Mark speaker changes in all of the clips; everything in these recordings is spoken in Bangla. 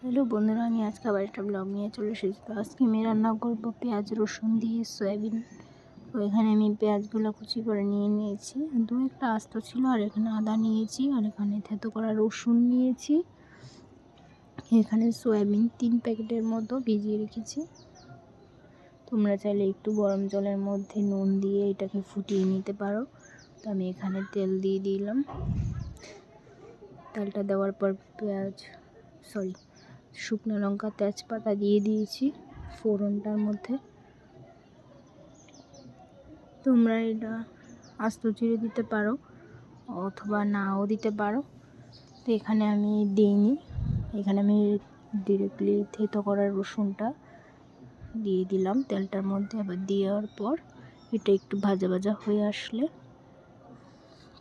Speaker 1: हेलो बंधुरा আমি আজকে আবার একটা ব্লগ নিয়ে চলে এসেছি। তো আজকে আমি রান্না করব পেঁয়াজ রসুন দিয়ে সয়াবিন। তো এখানে আমি পেঁয়াজগুলো কুচি করে নিয়েছি, দু একটা আস্ত ছিল, আর এখানে আদা নিয়েছি, আর এখানে থেতো করা রসুন নিয়েছি। এখানে সয়াবিন 3 প্যাকেটের মতো ভিজিয়ে রেখেছি। তোমরা চাইলে একটু গরম জলের মধ্যে নুন দিয়ে এটাকে ফুটিয়ে নিতে পারো। তো আমি এখানে তেল দিয়ে দিলাম। তেলটা দেওয়ার পর শুকনো লঙ্কা তেজপাতা দিয়ে দিয়েছি ফোড়নটার মধ্যে। তোমরা এটা আস্ত চিড়ে দিতে পারো অথবা নাও দিতে পারো। তো এখানে আমি দিইনি, এখানে আমি ডিরেক্টলি থেতো করার রসুনটা দিয়ে দিলাম তেলটার মধ্যে। আবার দেওয়ার পর এটা একটু ভাজা ভাজা হয়ে আসলে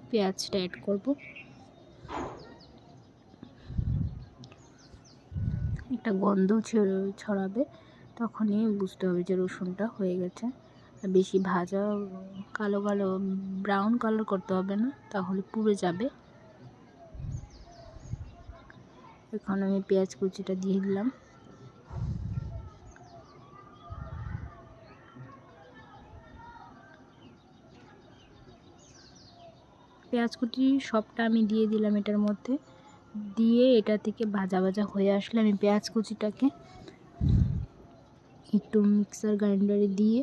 Speaker 1: পেঁয়াজটা অ্যাড করব। একটা গন্ধ ছড়াবে, তখনই বুঝতে হবে যে রসুনটা হয়ে গেছে। আর বেশি ভাজা কালো কালো ব্রাউন কালার করতে হবে না, তাহলে পুড়ে যাবে। এখন আমি পেঁয়াজ কুচিটা দিয়ে দিলাম। পেঁয়াজ কুচি সবটা আমি দিয়ে দিলাম এটার মধ্যে। দিয়ে এটা থেকে ভাজা ভাজা হয়ে আসলে আমি পেঁয়াজ কুচিটাকে একটু মিক্সার গ্রাইন্ডারে দিয়ে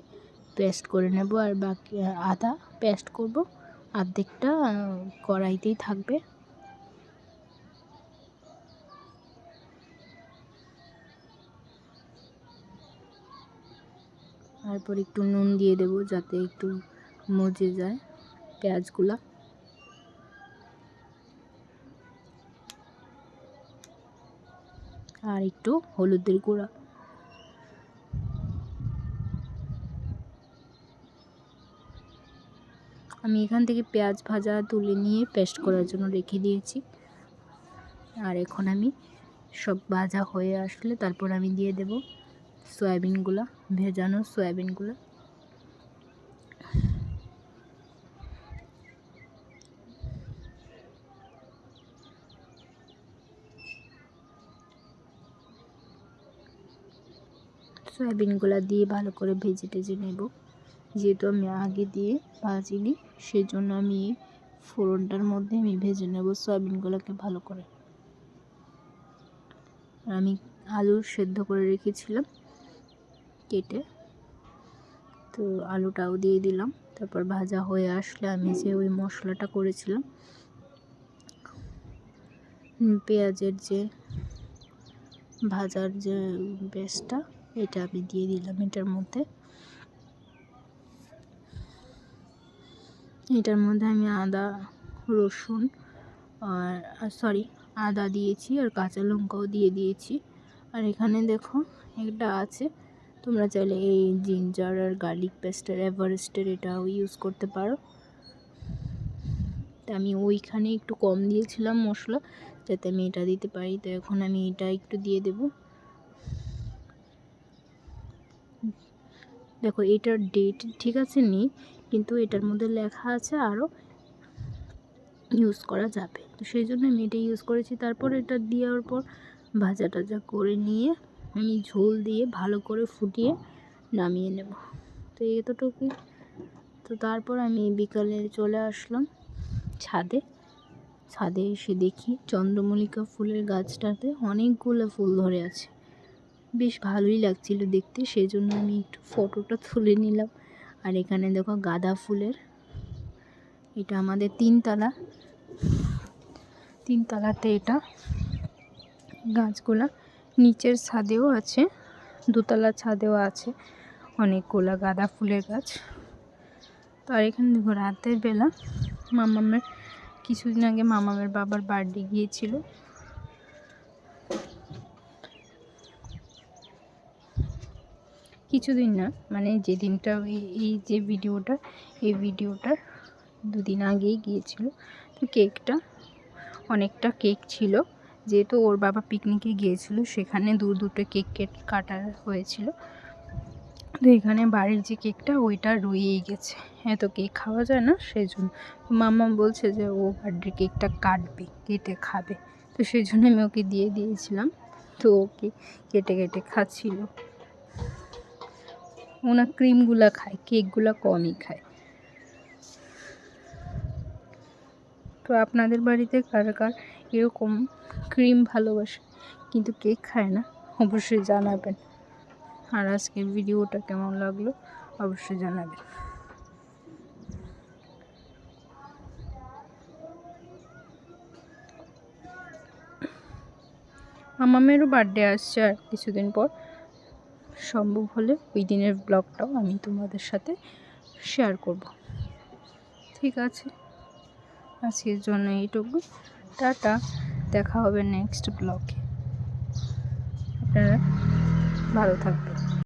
Speaker 1: পেস্ট করে নেব, আর বাকি আদা পেস্ট করব, অর্ধেকটা কড়াইতেই থাকবে। তারপর একটু নুন দিয়ে দেব যাতে একটু মজে যায় পেঁয়াজগুলা। আর একটু হলুদের গুঁড়া। আমি এখান থেকে পেঁয়াজ ভাজা তুলে নিয়ে পেস্ট করার জন্য রেখে দিয়েছি। আর এখন আমি সব ভাজা হয়ে আসলে তারপর আমি দিয়ে দেব সয়াবিনগুলো, ভেজানো সয়াবিনগুলো। সয়াবিনগুলো দিয়ে ভালো করে ভেজে টেজে নেব। যেহেতু আমি আগে দিয়ে ভাজিনি, সেজন্য আমি ফোড়নটার মধ্যে আমি ভেজে নেব সয়াবিনগুলোকে ভালো করে। আমি আলু সেদ্ধ করে রেখেছিলাম কেটে, তো আলুটাও দিয়ে দিলাম। তারপর ভাজা হয়ে আসলে আমি যে ওই মশলাটা করেছিলাম, পেঁয়াজের যে ভাজার যে পেস্টটা, এটা আমি দিয়ে দিলাম এটার মধ্যে। এটার মধ্যে আমি আদা রসুন আদা দিয়েছি, আর কাঁচা লঙ্কাও দিয়ে দিয়েছি। আর এখানে দেখো একটা আছে, তোমরা চাইলে এই জিঞ্জার আর গার্লিক পেস্টের এভারেস্টের এটাও ইউজ করতে পারো। তা আমি ওইখানে একটু কম দিয়েছিলাম মশলা, যাতে আমি এটা দিতে পারি। তো এখন আমি এটা একটু দিয়ে দেব। দেখো এটার ডেট ঠিক আছে নেই, কিন্তু এটার মধ্যে লেখা আছে আরও ইউজ করা যাবে, তো সেই জন্য আমি এটা ইউজ করেছি। তারপর এটা দেওয়ার পর ভাজা টাজা করে নিয়ে আমি ঝোল দিয়ে ভালো করে ফুটিয়ে নামিয়ে নেব। তো এতটুকুই। তো তারপর আমি বিকালে চলে আসলাম ছাদে এসে দেখি চন্দ্রমল্লিকা ফুলের গাছটাতে অনেকগুলো ফুল ধরে আছে। বেশ ভালোই লাগছিল দেখতে, সেই জন্য আমি একটু ফটোটা তুলে নিলাম। আর এখানে দেখো গাঁদা ফুলের, এটা আমাদের তিনতলাতে এটা গাছগুলা। নিচের ছাদেও আছে, দোতলার ছাদেও আছে অনেকগুলা গাঁদা ফুলের গাছ। তো আর এখানে দেখো রাতের বেলা কিছুদিন আগে মামামের বাবার বার্থডে গিয়েছিল। কিছুদিন না, মানে যেদিনটা এই যে ভিডিওটার 2 দিন আগেই গিয়েছিল। তো অনেকটা কেক ছিল, যেহেতু ওর বাবা পিকনিকে গিয়েছিল, সেখানে দুটো কেক কাটা হয়েছিল। তো এখানে বাড়ির যে কেকটা ওইটা রয়েই গেছে, এত কেক খাওয়া যায় না, সেই জন্য মাম্মা বলছে যে ও বার্থডে কেকটা কেটে খাবে। তো সেই জন্য আমি ওকে দিয়ে দিয়েছিলাম। তো ওকে কেটে কেটে খাচ্ছিল। ওনা ক্রিমগুলো খায়, কেকগুলো কমই খায়। তো আপনাদের বাড়িতে কার কার এরকম ক্রিম ভালোবাসে কিন্তু কেক খায় না, অবশ্যই জানাবেন। আর আজকের ভিডিওটা কেমন লাগলো অবশ্যই জানাবেন। মামামেরও বার্থডে আসছে আর কিছুদিন পর, সম্ভব হলে ওই দিনের ব্লগটাও আমি তোমাদের সাথে শেয়ার করব। ঠিক আছে, আজকের জন্য এইটুকু। টাটা, দেখা হবে নেক্সট ব্লগে। আপনারা ভালো থাকবেন।